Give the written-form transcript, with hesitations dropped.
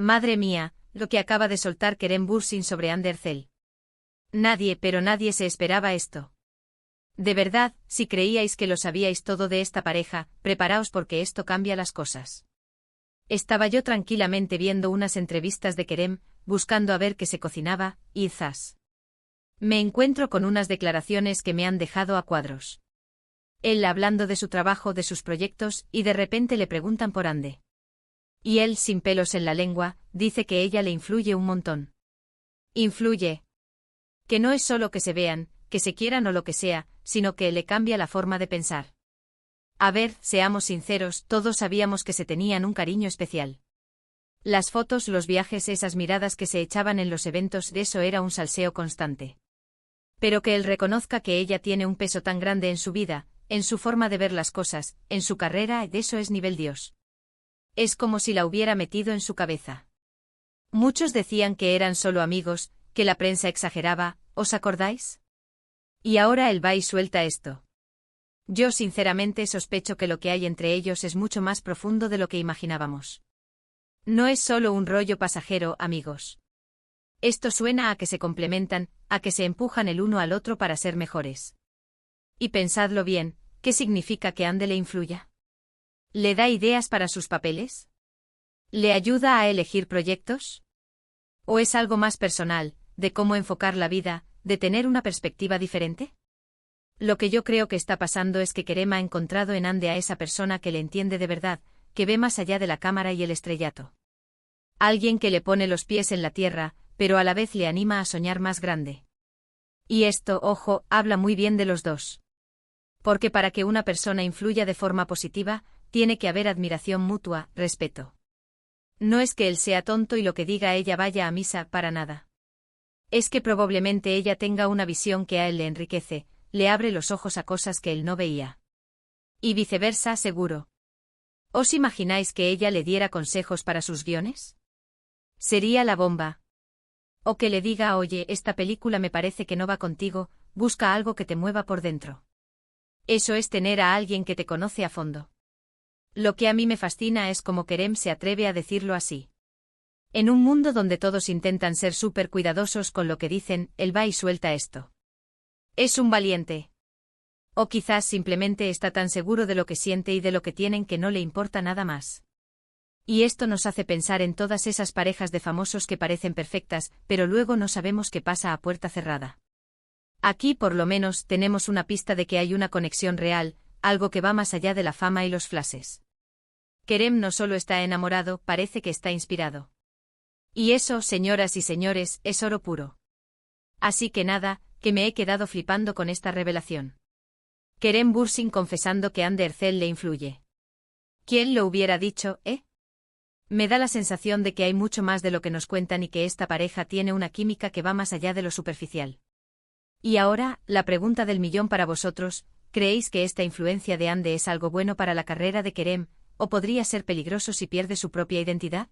Madre mía, lo que acaba de soltar Kerem Bürsin sobre Hande Erçel. Nadie, pero nadie se esperaba esto. De verdad, si creíais que lo sabíais todo de esta pareja, preparaos porque esto cambia las cosas. Estaba yo tranquilamente viendo unas entrevistas de Kerem, buscando a ver qué se cocinaba, y ¡zas! Me encuentro con unas declaraciones que me han dejado a cuadros. Él hablando de su trabajo, de sus proyectos, y de repente le preguntan por Hande. Y él, sin pelos en la lengua, dice que ella le influye un montón. Influye. Que no es solo que se vean, que se quieran o lo que sea, sino que le cambia la forma de pensar. A ver, seamos sinceros, todos sabíamos que se tenían un cariño especial. Las fotos, los viajes, esas miradas que se echaban en los eventos, de eso era un salseo constante. Pero que él reconozca que ella tiene un peso tan grande en su vida, en su forma de ver las cosas, en su carrera, de eso es nivel Dios. Es como si la hubiera metido en su cabeza. Muchos decían que eran solo amigos, que la prensa exageraba, ¿os acordáis? Y ahora él va y suelta esto. Yo sinceramente sospecho que lo que hay entre ellos es mucho más profundo de lo que imaginábamos. No es solo un rollo pasajero, amigos. Esto suena a que se complementan, a que se empujan el uno al otro para ser mejores. Y pensadlo bien, ¿qué significa que Hande le influya? ¿Le da ideas para sus papeles? ¿Le ayuda a elegir proyectos? ¿O es algo más personal, de cómo enfocar la vida, de tener una perspectiva diferente? Lo que yo creo que está pasando es que Kerem ha encontrado en Hande a esa persona que le entiende de verdad, que ve más allá de la cámara y el estrellato. Alguien que le pone los pies en la tierra, pero a la vez le anima a soñar más grande. Y esto, ojo, habla muy bien de los dos. Porque para que una persona influya de forma positiva, tiene que haber admiración mutua, respeto. No es que él sea tonto y lo que diga ella vaya a misa, para nada. Es que probablemente ella tenga una visión que a él le enriquece, le abre los ojos a cosas que él no veía. Y viceversa, seguro. ¿Os imagináis que ella le diera consejos para sus guiones? Sería la bomba. O que le diga, oye, esta película me parece que no va contigo, busca algo que te mueva por dentro. Eso es tener a alguien que te conoce a fondo. Lo que a mí me fascina es cómo Kerem se atreve a decirlo así. En un mundo donde todos intentan ser súper cuidadosos con lo que dicen, él va y suelta esto. Es un valiente. O quizás simplemente está tan seguro de lo que siente y de lo que tienen que no le importa nada más. Y esto nos hace pensar en todas esas parejas de famosos que parecen perfectas, pero luego no sabemos qué pasa a puerta cerrada. Aquí por lo menos tenemos una pista de que hay una conexión real, algo que va más allá de la fama y los flashes. Kerem no solo está enamorado, parece que está inspirado. Y eso, señoras y señores, es oro puro. Así que nada, que me he quedado flipando con esta revelación. Kerem Bürsin confesando que Hande Erçel le influye. ¿Quién lo hubiera dicho, eh? Me da la sensación de que hay mucho más de lo que nos cuentan y que esta pareja tiene una química que va más allá de lo superficial. Y ahora, la pregunta del millón para vosotros, ¿creéis que esta influencia de Hande es algo bueno para la carrera de Kerem, o podría ser peligroso si pierde su propia identidad?